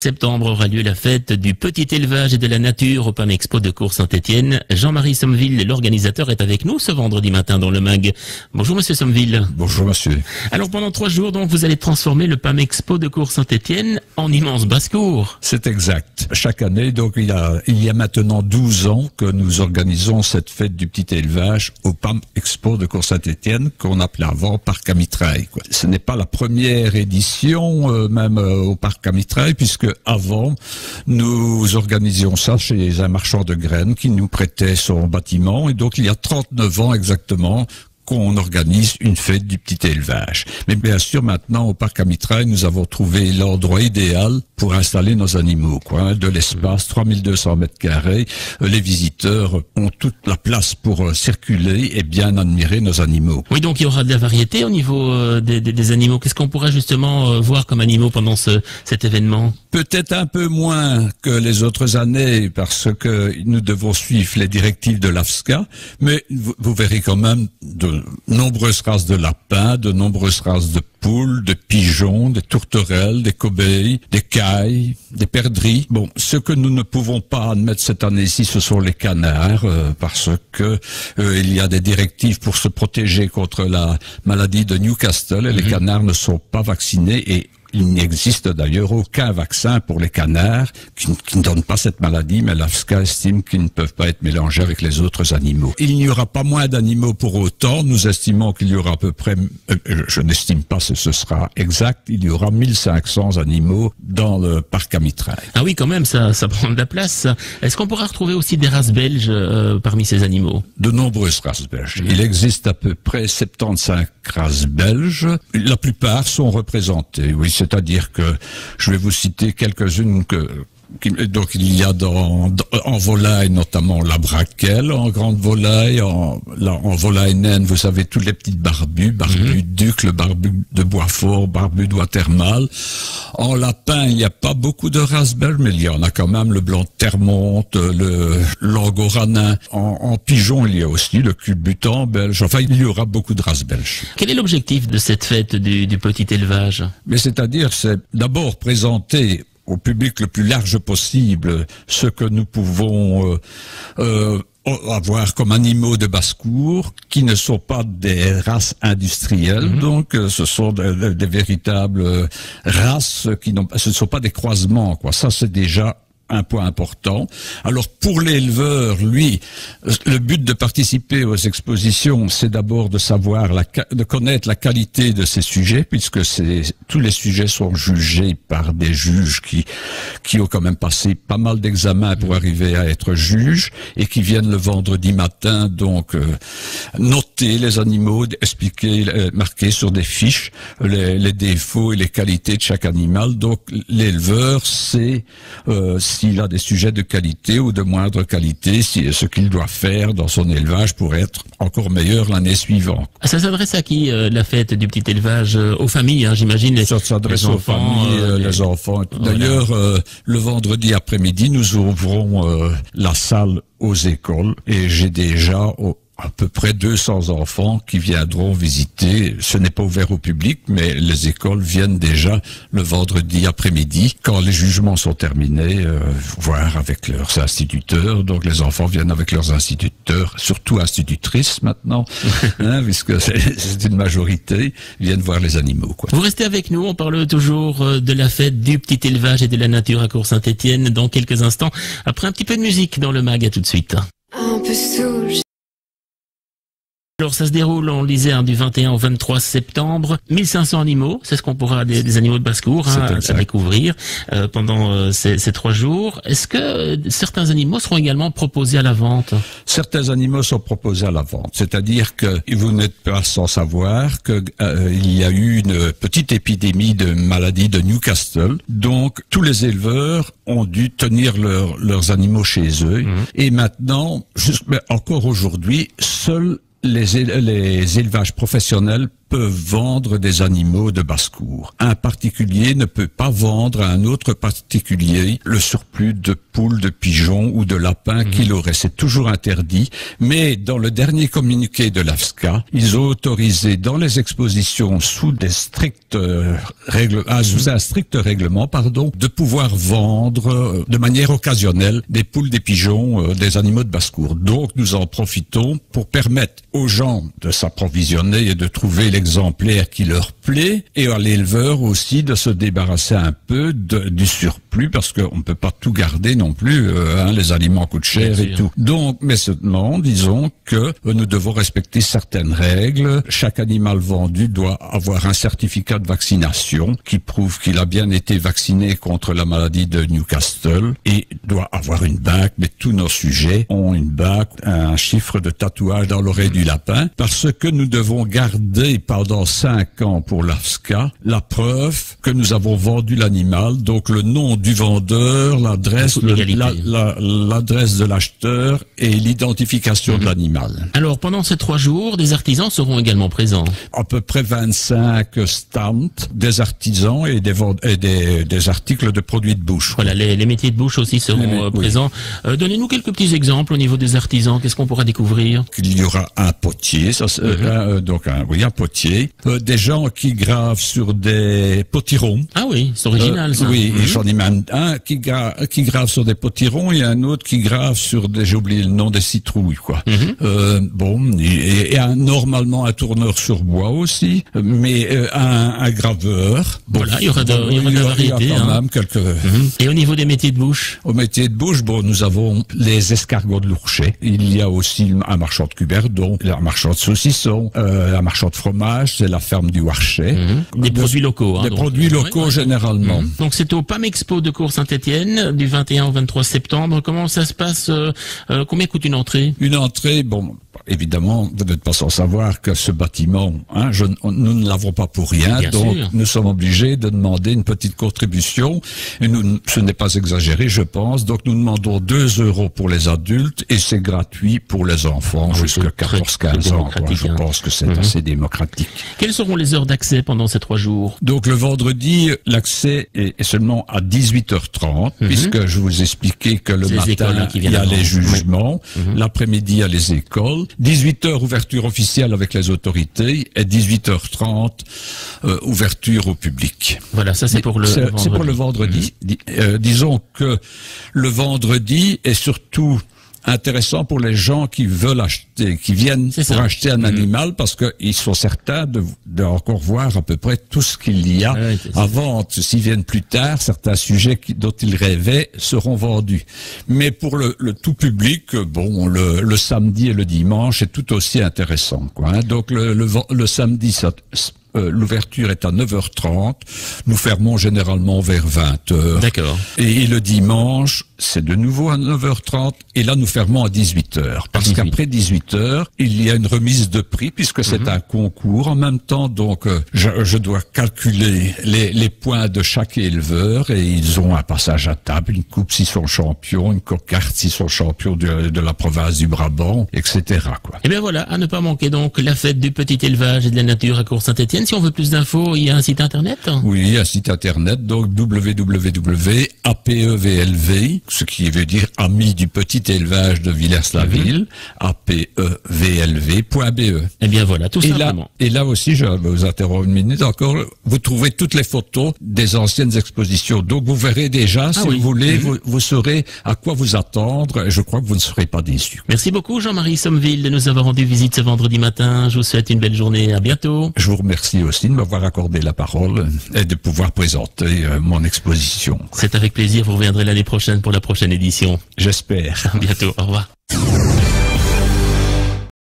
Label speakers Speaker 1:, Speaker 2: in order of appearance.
Speaker 1: Septembre aura lieu la fête du petit élevage et de la nature au PAM Expo de Cours-Saint-Étienne. Jean-Marie Sommeville, l'organisateur, est avec nous ce vendredi matin dans le MAG. Bonjour Monsieur Sommeville.
Speaker 2: Bonjour Monsieur.
Speaker 1: Alors pendant 3 jours, donc, vous allez transformer le PAM Expo de Cours-Saint-Étienne en immense basse-cour.
Speaker 2: C'est exact. Chaque année, donc il y a maintenant 12 ans que nous organisons cette fête du petit élevage au PAM Expo de Cours-Saint-Étienne, qu'on appelait avant Parc à Mitraille. Ce n'est pas la première édition, même au Parc à Mitraille, puisque avant, nous organisions ça chez un marchand de graines qui nous prêtait son bâtiment. Et donc, il y a 39 ans exactement qu'on organise une fête du petit élevage. Mais bien sûr, maintenant, au Parc à Mitraille, nous avons trouvé l'endroit idéal pour installer nos animaux, de l'espace, 3200 mètres carrés. Les visiteurs ont toute la place pour circuler et bien admirer nos animaux.
Speaker 1: Oui, donc il y aura de la variété au niveau des animaux. Qu'est-ce qu'on pourra justement voir comme animaux pendant cet événement?
Speaker 2: Peut-être un peu moins que les autres années, parce que nous devons suivre les directives de l'AFSCA, mais vous verrez quand même de nombreuses races de lapins, de nombreuses races de poules, de pigeons, des tourterelles, des cobayes, des cailles, des perdrix. Bon, ce que nous ne pouvons pas admettre cette année-ci, ce sont les canards, parce que il y a des directives pour se protéger contre la maladie de Newcastle, et les canards ne sont pas vaccinés, et il n'existe d'ailleurs aucun vaccin pour les canards qui ne donnent pas cette maladie, mais l'AFSCA estime qu'ils ne peuvent pas être mélangés avec les autres animaux. Il n'y aura pas moins d'animaux pour autant. Nous estimons qu'il y aura à peu près, je n'estime pas si ce sera exact, il y aura 1500 animaux dans le parc à Mitraille.
Speaker 1: Ah oui, quand même, ça prend de la place. Est-ce qu'on pourra retrouver aussi des races belges parmi ces animaux?
Speaker 2: De nombreuses races belges. Il existe à peu près 75 races belges. La plupart sont représentées, oui. C'est-à-dire que je vais vous citer quelques-unes donc il y a en volaille notamment la braquelle, en grande volaille, en volaille naine, vous savez, tous les petites barbus, barbu duc, le barbu de Boisfort, barbu d'Ouatermal. En lapin, il n'y a pas beaucoup de races belges, mais il y en a quand même, le blanc de Termonte, le langoranin. En pigeon, il y a aussi le culbutant belge. Enfin, il y aura beaucoup de races belges.
Speaker 1: Quel est l'objectif de cette fête du petit élevage?
Speaker 2: Mais c'est-à-dire, c'est d'abord présenter au public le plus large possible ce que nous pouvons avoir comme animaux de basse-cour, qui ne sont pas des races industrielles, donc ce sont des véritables races ce ne sont pas des croisements, Ça, c'est déjà un point important. Alors pour l'éleveur, lui, le but de participer aux expositions, c'est d'abord de savoir de connaître la qualité de ces sujets, puisque tous les sujets sont jugés par des juges qui ont quand même passé pas mal d'examens pour arriver à être juges, et qui viennent le vendredi matin donc noter les animaux, expliquer, marquer sur des fiches les défauts et les qualités de chaque animal. Donc l'éleveur sait s'il a des sujets de qualité ou de moindre qualité, ce qu'il doit faire dans son élevage pour être encore meilleur l'année suivante.
Speaker 1: Ça s'adresse à qui, la fête du petit élevage? Aux familles, j'imagine.
Speaker 2: Ça s'adresse aux familles, les enfants. D'ailleurs, le vendredi après-midi, nous ouvrons la salle aux écoles, et j'ai déjà à peu près 200 enfants qui viendront visiter. Ce n'est pas ouvert au public, mais les écoles viennent déjà le vendredi après-midi, quand les jugements sont terminés, voir avec leurs instituteurs. Donc les enfants viennent avec leurs instituteurs, surtout institutrices maintenant, puisque c'est une majorité, viennent voir les animaux.
Speaker 1: Vous restez avec nous, on parle toujours de la fête du petit élevage et de la nature à Cours-Saint-Étienne dans quelques instants, après un petit peu de musique dans le MAG. À tout de suite.
Speaker 3: Un peu saoul.
Speaker 1: Alors ça se déroule, on le disait, du 21 au 23 septembre. 1500 animaux, c'est ce qu'on pourra, des animaux de basse-cour à découvrir pendant ces 3 jours. Est-ce que certains animaux seront également proposés à la vente?
Speaker 2: Certains animaux sont proposés à la vente, c'est-à-dire que vous n'êtes pas sans savoir que il y a eu une petite épidémie de maladie de Newcastle. Donc tous les éleveurs ont dû tenir leurs animaux chez eux. Et maintenant, encore aujourd'hui, seuls les élevages professionnels peuvent vendre des animaux de basse-cour. Un particulier ne peut pas vendre à un autre particulier le surplus de poules, de pigeons ou de lapins qu'il aurait. C'est toujours interdit. Mais dans le dernier communiqué de l'AFSCA, ils ont autorisé dans les expositions sous un strict règlement, de pouvoir vendre de manière occasionnelle des poules, des pigeons, des animaux de basse-cour. Donc nous en profitons pour permettre aux gens de s'approvisionner et de trouver l'exemplaire qui leur plaît, et à l'éleveur aussi de se débarrasser un peu du surplus, parce qu'on ne peut pas tout garder non plus, les aliments coûtent cher et tout. Donc, mais seulement, disons que nous devons respecter certaines règles. Chaque animal vendu doit avoir un certificat de vaccination qui prouve qu'il a bien été vacciné contre la maladie de Newcastle, et doit avoir une bague, mais tous nos sujets ont une bague, un chiffre de tatouage dans l'oreille du lapin, parce que nous devons garder pendant 5 ans pour l'AFSCA la preuve que nous avons vendu l'animal, donc le nom du vendeur, l'adresse de l'acheteur et l'identification de l'animal.
Speaker 1: Alors pendant ces 3 jours, des artisans seront également présents.
Speaker 2: À peu près 25 stands, des artisans et des articles de produits de bouche.
Speaker 1: Voilà, les métiers de bouche aussi seront présents. Donnez-nous quelques petits exemples au niveau des artisans. Qu'est-ce qu'on pourra découvrir?
Speaker 2: Il y aura un potier, un potier. Des gens qui gravent sur des potirons.
Speaker 1: Ah oui, c'est original ça.
Speaker 2: Oui, et j'en ai même un qui grave sur des potirons et un autre qui grave sur j'ai oublié le nom, des citrouilles, quoi. Et normalement un tourneur sur bois aussi, mais un graveur.
Speaker 1: Voilà, il y aura de la variété.
Speaker 2: Il y a quand même quelques...
Speaker 1: Et au niveau des métiers de bouche?
Speaker 2: Au métier de bouche, nous avons les escargots de Lourchet. Il y a aussi un marchand de cuberdon, un marchand de saucissons, un marchand de fromage, c'est la ferme du Warchet.
Speaker 1: Des produits locaux.
Speaker 2: Des produits locaux généralement.
Speaker 1: Donc c'est au PAM Expo de Cours-Saint-Étienne du 21 au 23 septembre. Comment ça se passe? Combien coûte une entrée?
Speaker 2: Une entrée, évidemment, vous n'êtes pas sans savoir que ce bâtiment, nous ne l'avons pas pour rien,
Speaker 1: Bien
Speaker 2: donc
Speaker 1: sûr.
Speaker 2: nous sommes obligés de demander une petite contribution, et ce n'est pas exagéré, je pense, donc nous demandons 2 € pour les adultes, et c'est gratuit pour les enfants jusqu'à 14-15 ans. Je pense que c'est assez démocratique.
Speaker 1: Quelles seront les heures d'accès pendant ces 3 jours?
Speaker 2: Donc le vendredi, l'accès est seulement à 18h30, puisque je vous expliquais que le matin, il y a les jugements, l'après-midi, il y a les écoles, 18h ouverture officielle avec les autorités et 18h30 ouverture au public.
Speaker 1: Voilà, ça c'est pour le vendredi.
Speaker 2: C'est pour le vendredi. Disons que le vendredi est surtout intéressant pour les gens qui veulent acheter, qui viennent pour acheter un animal, parce qu'ils sont certains de encore voir à peu près tout ce qu'il y a à vendre. S'ils viennent plus tard, certains sujets dont ils rêvaient seront vendus. Mais pour le tout public, le samedi et le dimanche est tout aussi intéressant, quoi. Donc le samedi, l'ouverture est à 9h30. Nous fermons généralement vers 20h.
Speaker 1: D'accord.
Speaker 2: Et le dimanche, c'est de nouveau à 9h30. Et là, nous fermons à 18h. Parce qu'après 18h, il y a une remise de prix, puisque c'est un concours en même temps. Donc, je dois calculer les points de chaque éleveur. Et ils ont un passage à table, une coupe s'ils sont champions, une cocarde s'ils sont champions de la province du Brabant, etc., quoi.
Speaker 1: Et bien voilà, à ne pas manquer donc la fête du petit élevage et de la nature à Cours-Saint-Étienne. Si on veut plus d'infos, il y a un site internet?
Speaker 2: Oui, un site internet, donc www.apevlv, ce qui veut dire Amis du petit élevage de Villers-la-Ville, apevlv.be.
Speaker 1: Eh bien voilà, tout simplement.
Speaker 2: Et là aussi, je vais vous interrompre une minute encore, vous trouvez toutes les photos des anciennes expositions. Donc vous verrez déjà, si vous voulez, vous saurez à quoi vous attendre, et je crois que vous ne serez pas déçus.
Speaker 1: Merci beaucoup Jean-Marie Sommeville de nous avoir rendu visite ce vendredi matin. Je vous souhaite une belle journée, à bientôt.
Speaker 2: Je vous remercie aussi de m'avoir accordé la parole et de pouvoir présenter mon exposition.
Speaker 1: C'est avec plaisir, vous reviendrez l'année prochaine pour la prochaine édition.
Speaker 2: J'espère.
Speaker 1: À bientôt, au revoir.